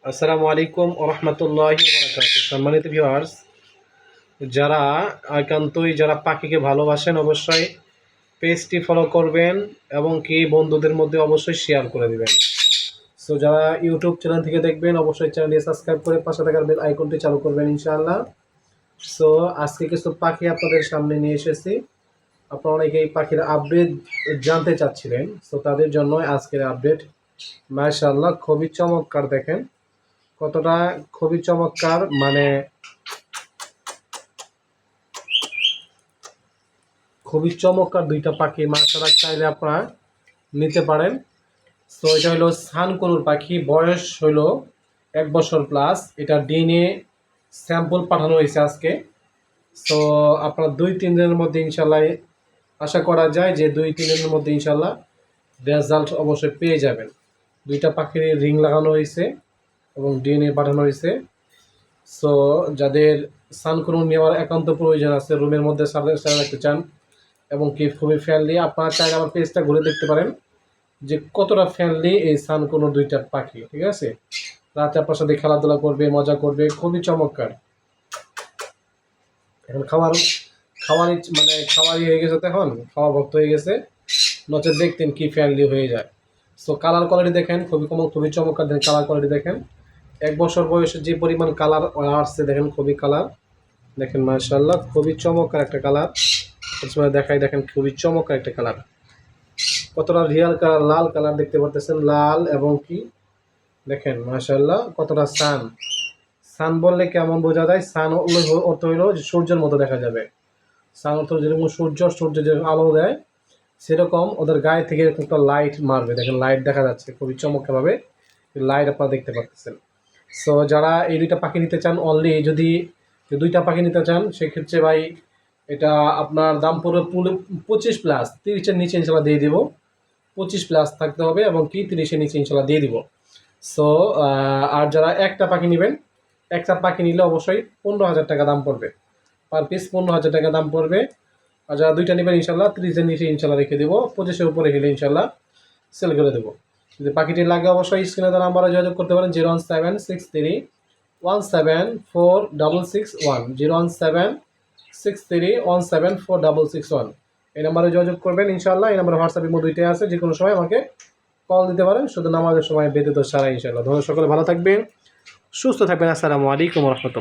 আসসালামু আলাইকুম ওয়া রাহমাতুল্লাহি ওয়া বারাকাতুহু। সম্মানিত ভিউয়ার্স, যারা পাখিকে ভালোবাসেন অবশ্যই পেজটি ফলো করবেন এবং কি বন্ধুদের মধ্যে অবশ্যই শেয়ার করে দিবেন। সো যারা ইউটিউব চ্যানেল থেকে দেখবেন অবশ্যই চ্যানেলটি সাবস্ক্রাইব করে পাশে থাকা বেল আইকনটি চালু করবেন ইনশাআল্লাহ। সো আজকে কিছু পাখি আপনাদের সামনে নিয়ে এসেছি। আপনারা অনেকেই পাখির আপডেট জানতে চাচ্ছিলেন, সো তাদের জন্য আজকের আপডেট। মাশাআল্লাহ, খুবই চমৎকার, দেখেন কতটা খুবই চমৎকার, মানে খুবই চমৎকার দুইটা পাখি। মাশাআল্লাহ, চাইলে আপনারা নিতে পারেন। তো এটা হলো সানকুনুর পাখি, বয়স হলো 1 বছর প্লাস। এটা ডিএনএ স্যাম্পল পাঠানো হয়েছে আজকে। তো আপনারা 2-3 দিনের মধ্যে ইনশাল্লাহ আশা করা যায় যে 2-3 দিনের মধ্যে ইনশাল্লাহ রেজাল্ট অবশ্যই পেয়ে যাবেন। দুইটা পাখির রিং লাগানো হয়েছে এবং ডিএনএ পাঠানো হয়েছে। সো যাদের সানকুনুর নেওয়ার একান্ত প্রয়োজন আছে, রুমের মধ্যে সাথে রাখতে চান এবং কি খুবই ফ্রেন্ডলি, আপনারা চাইলে আমার পেজটা ঘুরে দেখতে পারেন যে কতটা ফ্রেন্ডলি এই সানকুনুর দুইটা পাখি। ঠিক আছে, রাতে আপনার সাথে খেলাধুলা করবে, মজা করবে, খুবই চমৎকার। এখন খাওয়ারই হয়ে গেছে, এখন খাওয়া ভক্ত হয়ে গেছে, নচে দেখতেন কি ফ্রেন্ডলি হয়ে যায়। সো কালার কোয়ালিটি দেখেন, খুবই চমৎকার। দেখেন কালার কোয়ালিটি দেখেন, 1 বছর বয়সে যে পরিমাণ কালার আসছে দেখেন, খুবই কালার দেখেন। মাশাআল্লাহ, খুবই চমৎকার একটা কালার। দেখাই, দেখেন খুবই চমৎকার একটা কালার, কতটা রিয়াল কালার, লাল কালার দেখতে পারতেছেন, লাল এবং কি দেখেন মাশাআল্লাহ কতটা সান বললে কেমন বোঝা যায়? সান অর্থ হইল যে সূর্যের মতো দেখা যাবে। সান অর্থ যেরকম সূর্য যে আলো দেয়, সেরকম ওদের গায়ে থেকে এরকম একটা লাইট মারবে। দেখেন লাইট দেখা যাচ্ছে খুবই চমৎকারভাবে, লাইট আপনারা দেখতে পাচ্ছেন। সো যারা এই দুইটা পাখি নিতে চান, অনলি যদি দুইটা পাখি নিতে চান, সেক্ষেত্রে ভাই এটা আপনার দাম পড়বে 25+, 30-এর নিচে ইনশাল্লাহ দিয়ে দিব। 25+ থাকতে হবে এবং কি 30-এর নিচে ইনশাল্লাহ দিয়ে দিব। সো আর যারা একটা পাখি নেবেন, একটা পাখি নিলে অবশ্যই 15,000 টাকা দাম পড়বে, পার পিস 15,000 টাকা দাম পড়বে। আর যারা দুইটা নেবেন ইনশাল্লাহ 30-এর নিচে ইনশাল্লাহ রেখে দেবো, 25-এর উপরে গেলে ইনশাল্লাহ সেল করে দেবো। যদি পাখিটি লাগে অবশ্যই স্ক্রিনে দেওয়া নাম্বারে যোগাযোগ করতে পারেন, 01763174661, 01763174661। এই নাম্বারে যোগাযোগ করবেন ইনশাল্লাহ। এই নাম্বারে হোয়াটসঅ্যাপ ইমো দুইটাই আছে, যে কোনো সময় আমাকে কল দিতে পারেন, শুধু নামাজের সময় ব্যতীত ছাড়া ইনশাল্লাহ। ধন্যবাদ, সকলে ভালো থাকবেন, সুস্থ থাকবেন। আসসালামু আলাইকুম ওয়া রাহমাতুল্লাহ।